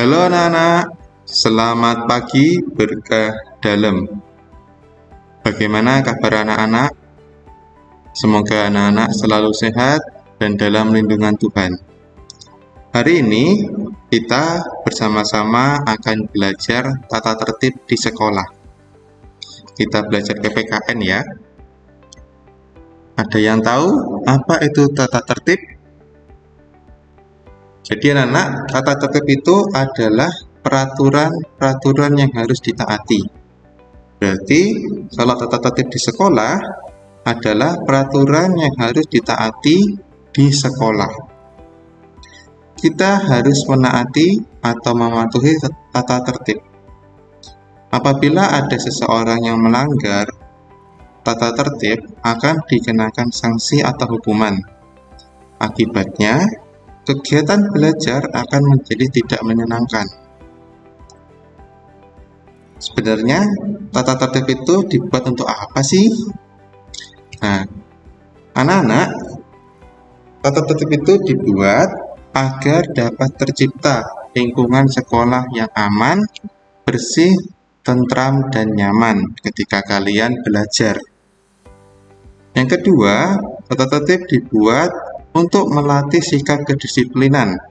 Halo anak-anak, selamat pagi berkah dalam. Bagaimana kabar anak-anak? Semoga anak-anak selalu sehat dan dalam lindungan Tuhan. Hari ini kita bersama-sama akan belajar tata tertib di sekolah. Kita belajar PPKN ya. Ada yang tahu apa itu tata tertib? Jadi anak-anak, tata tertib itu adalah peraturan yang harus ditaati. Berarti kalau tata tertib di sekolah adalah peraturan yang harus ditaati di sekolah. Kita harus menaati atau mematuhi tata tertib. Apabila ada seseorang yang melanggar tata tertib, akan dikenakan sanksi atau hukuman. Akibatnya, kegiatan belajar akan menjadi tidak menyenangkan. Sebenarnya, tata tertib itu dibuat untuk apa sih? Nah, anak-anak, tata tertib itu dibuat agar dapat tercipta lingkungan sekolah yang aman, bersih, tentram, dan nyaman ketika kalian belajar. Yang kedua, tata tertib dibuat untuk melatih sikap kedisiplinan,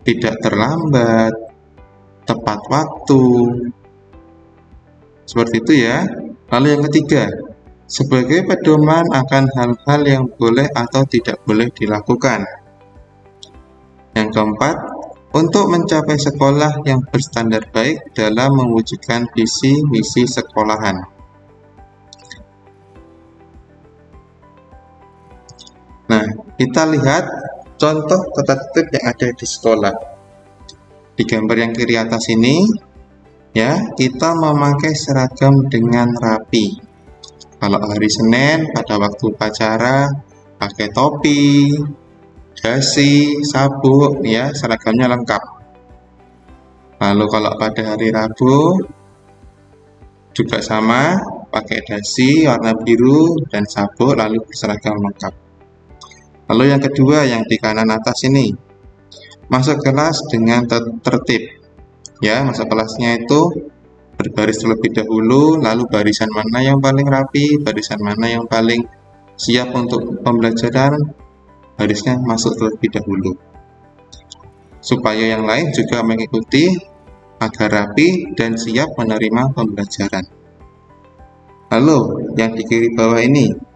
tidak terlambat, tepat waktu, seperti itu ya. Lalu yang ketiga, sebagai pedoman akan hal-hal yang boleh atau tidak boleh dilakukan. Yang keempat, untuk mencapai sekolah yang berstandar baik dalam mewujudkan visi misi sekolahan. Nah, kita lihat contoh tata tertib yang ada di sekolah. Di gambar yang kiri atas ini, ya, kita memakai seragam dengan rapi. Kalau hari Senin pada waktu upacara pakai topi, dasi, sabuk, ya, seragamnya lengkap. Lalu kalau pada hari Rabu juga sama, pakai dasi warna biru dan sabuk, lalu berseragam lengkap. Lalu yang kedua yang di kanan atas ini, masuk kelas dengan tertib. Ya, masuk kelasnya itu berbaris terlebih dahulu, lalu barisan mana yang paling rapi, barisan mana yang paling siap untuk pembelajaran, barisnya masuk terlebih dahulu. Supaya yang lain juga mengikuti agar rapi dan siap menerima pembelajaran. Lalu yang di kiri bawah ini,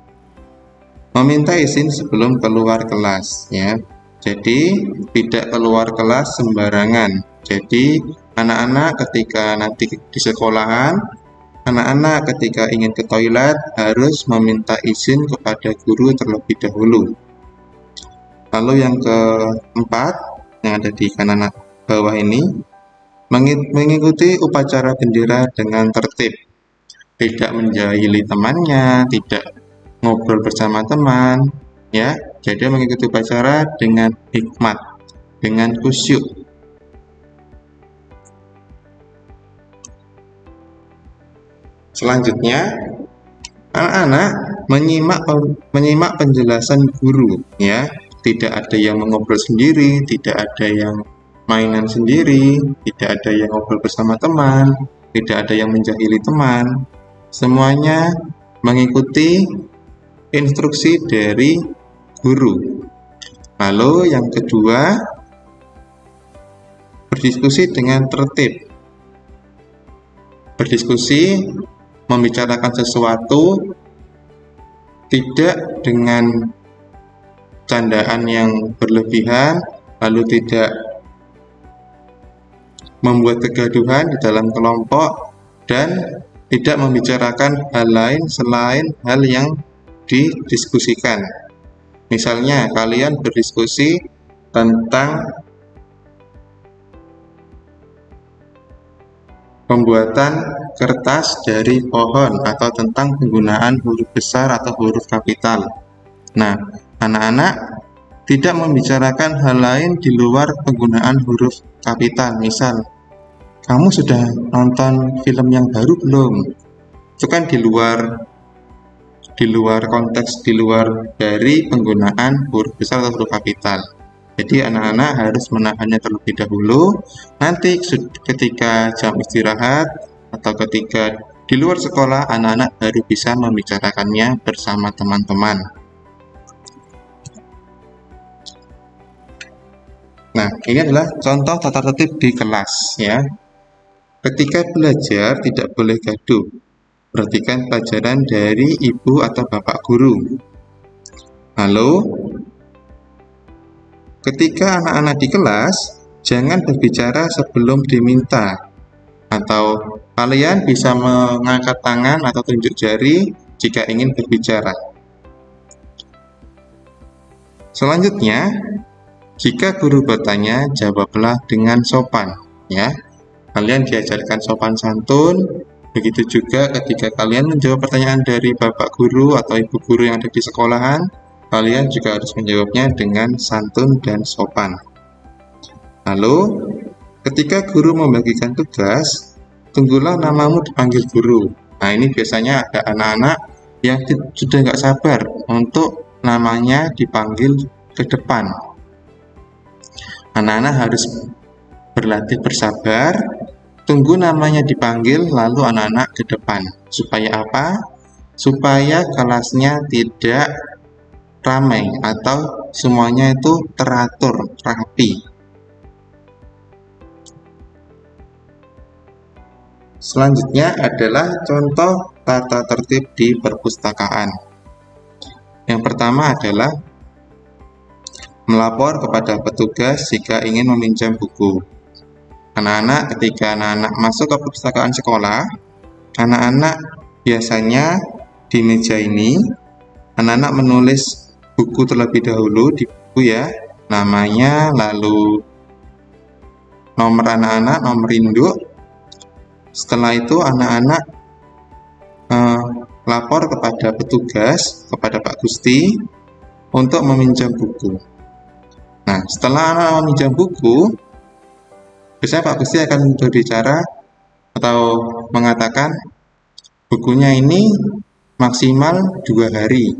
meminta izin sebelum keluar kelas ya. Jadi tidak keluar kelas sembarangan. Jadi anak-anak ketika nanti di sekolahan, anak-anak ketika ingin ke toilet harus meminta izin kepada guru terlebih dahulu. Lalu yang keempat yang ada di kanan bawah ini, mengikuti upacara bendera dengan tertib. Tidak menjahili temannya, tidak ngobrol bersama teman, ya. Jadi mengikuti upacara dengan hikmat, dengan khusyuk. Selanjutnya, anak-anak menyimak penjelasan guru, ya. Tidak ada yang mengobrol sendiri, tidak ada yang mainan sendiri, tidak ada yang ngobrol bersama teman, tidak ada yang menjahili teman. Semuanya mengikuti instruksi dari guru. Lalu yang kedua, berdiskusi dengan tertib. Berdiskusi, membicarakan sesuatu tidak dengan candaan yang berlebihan, lalu tidak membuat kegaduhan di dalam kelompok, dan tidak membicarakan hal lain selain hal yang didiskusikan. Misalnya kalian berdiskusi tentang pembuatan kertas dari pohon atau tentang penggunaan huruf besar atau huruf kapital. Nah, anak-anak tidak membicarakan hal lain di luar penggunaan huruf kapital. Misal, kamu sudah nonton film yang baru belum? Itu kan di luar konteks, di luar dari penggunaan huruf besar atau huruf kapital. Jadi anak-anak harus menahannya terlebih dahulu. Nanti ketika jam istirahat atau ketika di luar sekolah, anak-anak baru bisa membicarakannya bersama teman-teman. Nah, ini adalah contoh tata tertib di kelas ya. Ketika belajar tidak boleh gaduh. Perhatikan pelajaran dari ibu atau bapak guru. Lalu, ketika anak-anak di kelas, jangan berbicara sebelum diminta. Atau kalian bisa mengangkat tangan atau tunjuk jari jika ingin berbicara. Selanjutnya, jika guru bertanya, jawablah dengan sopan, ya. Kalian diajarkan sopan santun. Begitu juga ketika kalian menjawab pertanyaan dari bapak guru atau ibu guru yang ada di sekolahan, kalian juga harus menjawabnya dengan santun dan sopan. Lalu, ketika guru membagikan tugas, tunggulah namamu dipanggil guru. Nah, ini biasanya ada anak-anak yang sudah nggak sabar untuk namanya dipanggil ke depan. Anak-anak harus berlatih bersabar, tunggu namanya dipanggil, lalu anak-anak ke depan. Supaya apa? Supaya kelasnya tidak ramai atau semuanya itu teratur, rapi. Selanjutnya adalah contoh tata tertib di perpustakaan. Yang pertama adalah melapor kepada petugas jika ingin meminjam buku. Anak-anak, ketika anak-anak masuk ke perpustakaan sekolah, anak-anak biasanya di meja ini, anak-anak menulis buku terlebih dahulu di buku ya, namanya, lalu nomor anak-anak, nomor induk. Setelah itu anak-anak lapor kepada petugas, kepada Pak Gusti, untuk meminjam buku. Nah, setelah anak meminjam buku, biasanya Pak Gusti akan berbicara atau mengatakan bukunya ini maksimal 2 hari.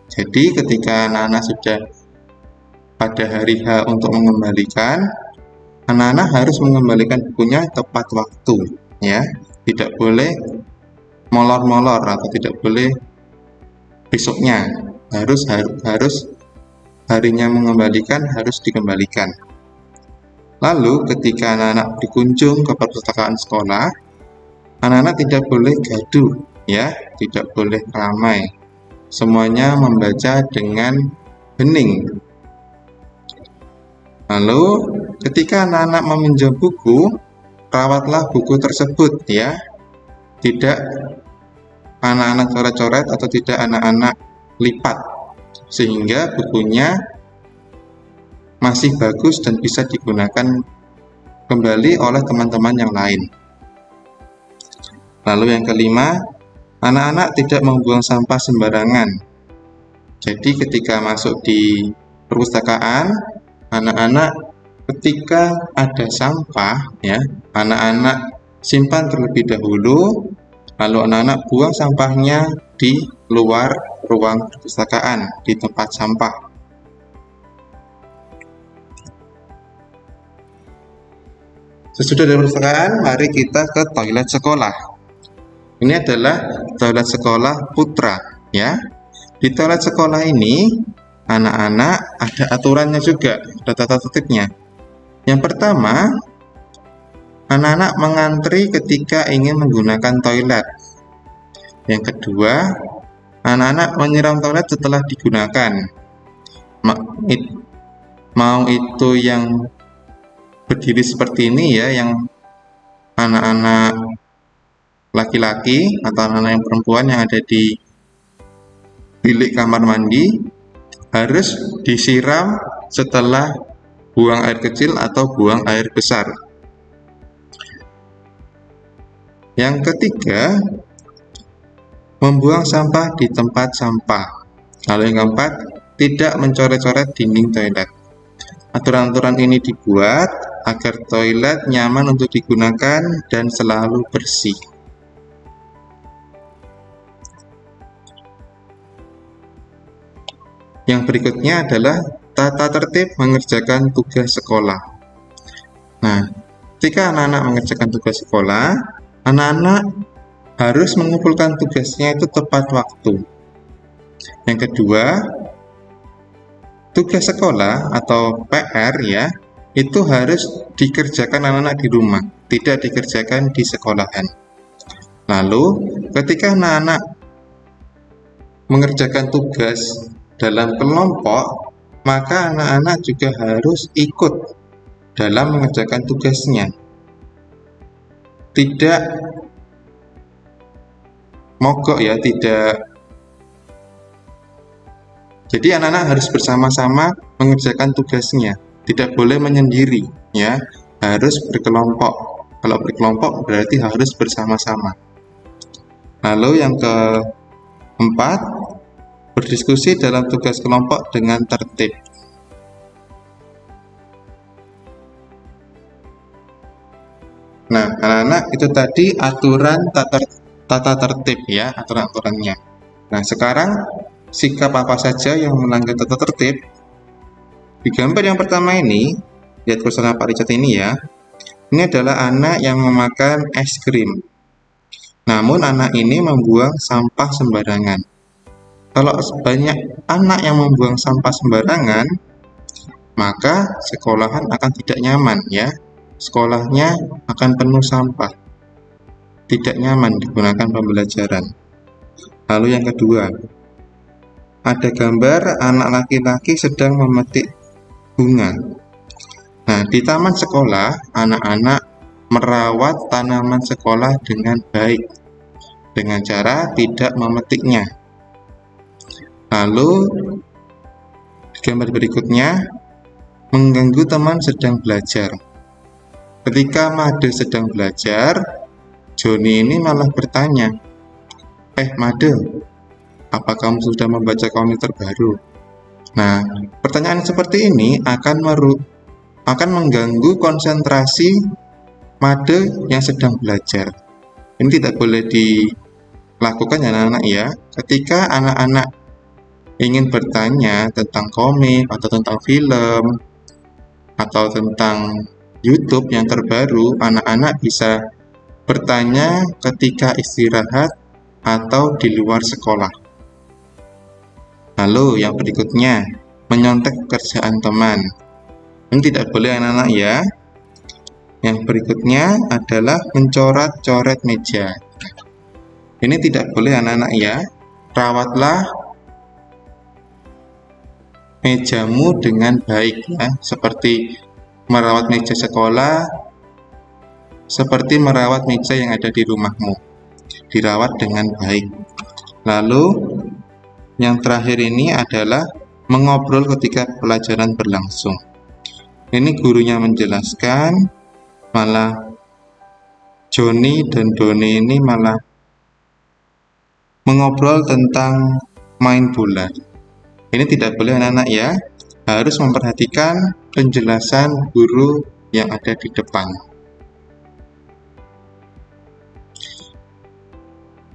Jadi ketika anak-anak sudah pada hari H untuk mengembalikan, anak-anak harus mengembalikan bukunya tepat waktu, ya. Tidak boleh molor-molor atau tidak boleh besoknya. Harus harinya mengembalikan, harus dikembalikan. Lalu ketika anak-anak berkunjung ke perpustakaan sekolah, anak-anak tidak boleh gaduh, ya, tidak boleh ramai. Semuanya membaca dengan hening. Lalu ketika anak-anak meminjam buku, rawatlah buku tersebut, ya. Tidak anak-anak coret-coret atau tidak anak-anak lipat, sehingga bukunya masih bagus dan bisa digunakan kembali oleh teman-teman yang lain. Lalu yang kelima, anak-anak tidak membuang sampah sembarangan. Jadi ketika masuk di perpustakaan, anak-anak ketika ada sampah, ya, anak-anak simpan terlebih dahulu, lalu anak-anak buang sampahnya di luar ruang perpustakaan, di tempat sampah. Sesudah dari perpustakaan, mari kita ke toilet sekolah. Ini adalah toilet sekolah putra, ya. Di toilet sekolah ini, anak-anak ada aturannya juga, ada tata tertibnya. Yang pertama, anak-anak mengantri ketika ingin menggunakan toilet. Yang kedua, anak-anak menyiram toilet setelah digunakan. Mau itu yang berdiri seperti ini ya, yang anak-anak laki-laki atau anak-anak yang perempuan yang ada di bilik kamar mandi, harus disiram setelah buang air kecil atau buang air besar. Yang ketiga, membuang sampah di tempat sampah. Lalu yang keempat, tidak mencoret-coret dinding toilet. Aturan-aturan ini dibuat agar toilet nyaman untuk digunakan dan selalu bersih. Yang berikutnya adalah tata tertib mengerjakan tugas sekolah. Nah, ketika anak-anak mengerjakan tugas sekolah, anak-anak harus mengumpulkan tugasnya itu tepat waktu. Yang kedua, tugas sekolah atau PR ya, itu harus dikerjakan anak-anak di rumah, tidak dikerjakan di sekolahan. Lalu, ketika anak-anak mengerjakan tugas dalam kelompok, maka anak-anak juga harus ikut dalam mengerjakan tugasnya. Tidak mogok ya, tidak. Jadi anak-anak harus bersama-sama mengerjakan tugasnya, tidak boleh menyendiri ya, harus berkelompok. Kalau berkelompok berarti harus bersama-sama. Lalu yang keempat, berdiskusi dalam tugas kelompok dengan tertib. Nah, anak-anak itu tadi aturan tata tertib ya, aturan-aturannya. Nah, sekarang sikap apa saja yang melanggar tata tertib? Di gambar yang pertama ini, lihat kursor Pak Richard ini ya. Ini adalah anak yang memakan es krim. Namun anak ini membuang sampah sembarangan. Kalau banyak anak yang membuang sampah sembarangan, maka sekolahan akan tidak nyaman ya. Sekolahnya akan penuh sampah. Tidak nyaman digunakan pembelajaran. Lalu yang kedua, ada gambar anak laki-laki sedang memetik bunga. Nah, di taman sekolah, anak-anak merawat tanaman sekolah dengan baik, dengan cara tidak memetiknya. Lalu, di gambar berikutnya, mengganggu teman sedang belajar. Ketika Made sedang belajar, Joni ini malah bertanya, Made, apa kamu sudah membaca komik terbaru? Nah, pertanyaan seperti ini akan mengganggu konsentrasi Made yang sedang belajar. Ini tidak boleh dilakukan ya anak-anak ya. Ketika anak-anak ingin bertanya tentang komik atau tentang film atau tentang YouTube yang terbaru, anak-anak bisa bertanya ketika istirahat atau di luar sekolah. Lalu yang berikutnya, menyontek pekerjaan teman. Ini tidak boleh anak-anak ya. Yang berikutnya adalah mencoret-coret meja. Ini tidak boleh anak-anak ya. Rawatlah mejamu dengan baik ya, seperti merawat meja sekolah, seperti merawat meja yang ada di rumahmu. Dirawat dengan baik. Lalu yang terakhir ini adalah mengobrol ketika pelajaran berlangsung. Ini gurunya menjelaskan, malah Joni dan Doni ini malah mengobrol tentang main bola. Ini tidak boleh anak-anak ya, harus memperhatikan penjelasan guru yang ada di depan.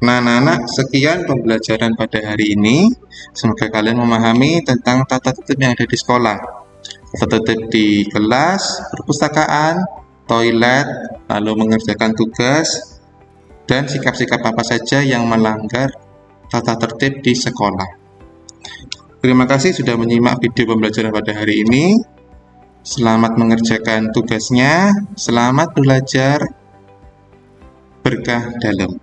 Nah, anak-anak, sekian pembelajaran pada hari ini. Semoga kalian memahami tentang tata tertib yang ada di sekolah. Tata tertib di kelas, perpustakaan, toilet, lalu mengerjakan tugas, dan sikap-sikap apa saja yang melanggar tata tertib di sekolah. Terima kasih sudah menyimak video pembelajaran pada hari ini. Selamat mengerjakan tugasnya, selamat belajar, berkah dalam.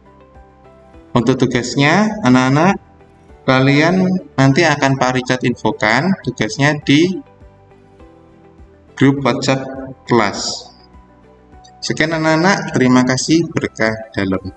Untuk tugasnya, anak-anak, kalian nanti akan Pak Richard infokan tugasnya di grup WhatsApp kelas. Sekian anak-anak, terima kasih, berkah dalam.